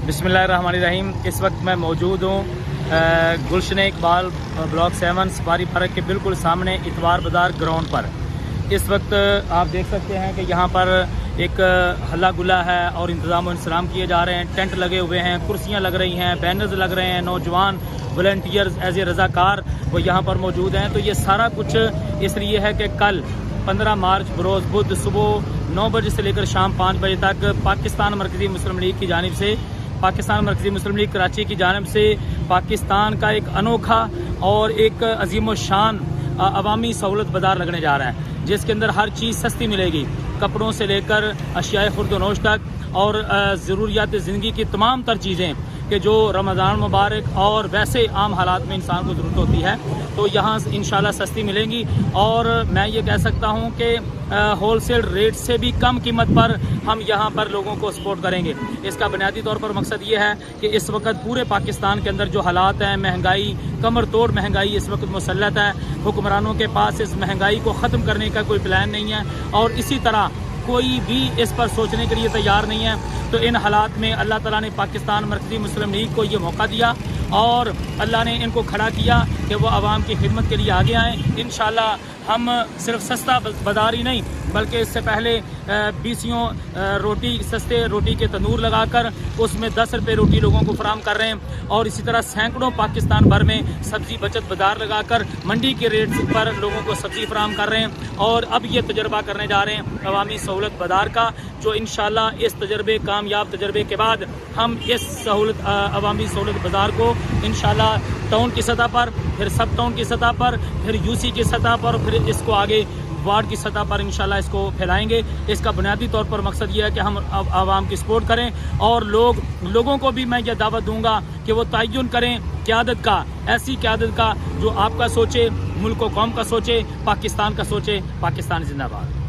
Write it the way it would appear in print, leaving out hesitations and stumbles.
बिस्मिल्लाहिर्रहमानिर्रहीम। इस वक्त मैं मौजूद हूँ गुलशन इकबाल ब्लॉक 7 सफारी पार्क के बिल्कुल सामने इतवार बाज़ार ग्राउंड पर। इस वक्त आप देख सकते हैं कि यहाँ पर एक हल्ला गुल्ला है और इंतज़ाम इंतज़ाम किए जा रहे हैं। टेंट लगे हुए हैं, कुर्सियाँ लग रही हैं, बैनर्स लग रहे हैं। नौजवान वॉलंटियर्स एज ए रज़ाकार वो यहाँ पर मौजूद हैं। तो ये सारा कुछ इसलिए है कि कल 15 मार्च बरोज़ बुध सुबह 9 बजे से लेकर शाम 5 बजे तक पाकिस्तान मरकज़ी मुस्लिम लीग की जानिब से, पाकिस्तान मरकज़ी मुस्लिम लीग कराची की जानिब से पाकिस्तान का एक अनोखा और एक अजीम शान अवामी सहूलत बाज़ार लगने जा रहा है, जिसके अंदर हर चीज़ सस्ती मिलेगी, कपड़ों से लेकर अशियाए खुर्द-ओ-नोश तक और ज़रूरियात ज़िंदगी की तमाम तर चीज़ें कि जो रमज़ान मुबारक और वैसे आम हालात में इंसान को ज़रूरत होती है, तो यहाँ इंशाल्लाह सस्ती मिलेंगी। और मैं ये कह सकता हूँ कि होलसेल रेट से भी कम कीमत पर हम यहाँ पर लोगों को सपोर्ट करेंगे। इसका बुनियादी तौर पर मकसद ये है कि इस वक्त पूरे पाकिस्तान के अंदर जो हालात हैं, महंगाई, कमर तोड़ महंगाई इस वक्त मुसल्लत है। हुक्मरानों के पास इस महंगाई को ख़त्म करने का कोई प्लान नहीं है और इसी तरह कोई भी इस पर सोचने के लिए तैयार नहीं है। तो इन हालात में अल्लाह ताला ने पाकिस्तान मरकज़ी मुस्लिम लीग को ये मौका दिया और अल्लाह ने इनको खड़ा किया कि वो आवाम की खिदमत के लिए आगे आएँ। इंशाल्लाह हम सिर्फ सस्ता बाज़ार ही नहीं बल्कि इससे पहले 20 रोटी, सस्ते रोटी के तंदूर लगाकर उसमें 10 रुपये रोटी लोगों को फराम कर रहे हैं और इसी तरह सैकड़ों पाकिस्तान भर में सब्ज़ी बचत बाज़ार लगाकर मंडी के रेट पर लोगों को सब्ज़ी फराम कर रहे हैं। और अब ये तजर्बा करने जा रहे हैं अवामी सहूलत बाज़ार का, जो इंशाल्लाह इस तजर्बे, कामयाब तजर्बे के बाद हम इस सहूलत अवामी सहूलत बाज़ार को इंशाल्लाह टाउन की सतह पर, फिर सब टाउन की सतह पर, फिर यूसी की सतह पर, फिर इसको आगे वार्ड की सतह पर इंशाल्लाह इसको फैलाएंगे। इसका बुनियादी तौर पर मकसद ये है कि हम आवाम की सपोर्ट करें और लोगों को भी मैं ये दावत दूंगा कि वो तयन करें क़यादत का, ऐसी क़यादत का जो आपका सोचे, मुल्क व कौम का सोचे, पाकिस्तान का सोचे। पाकिस्तान जिंदाबाद।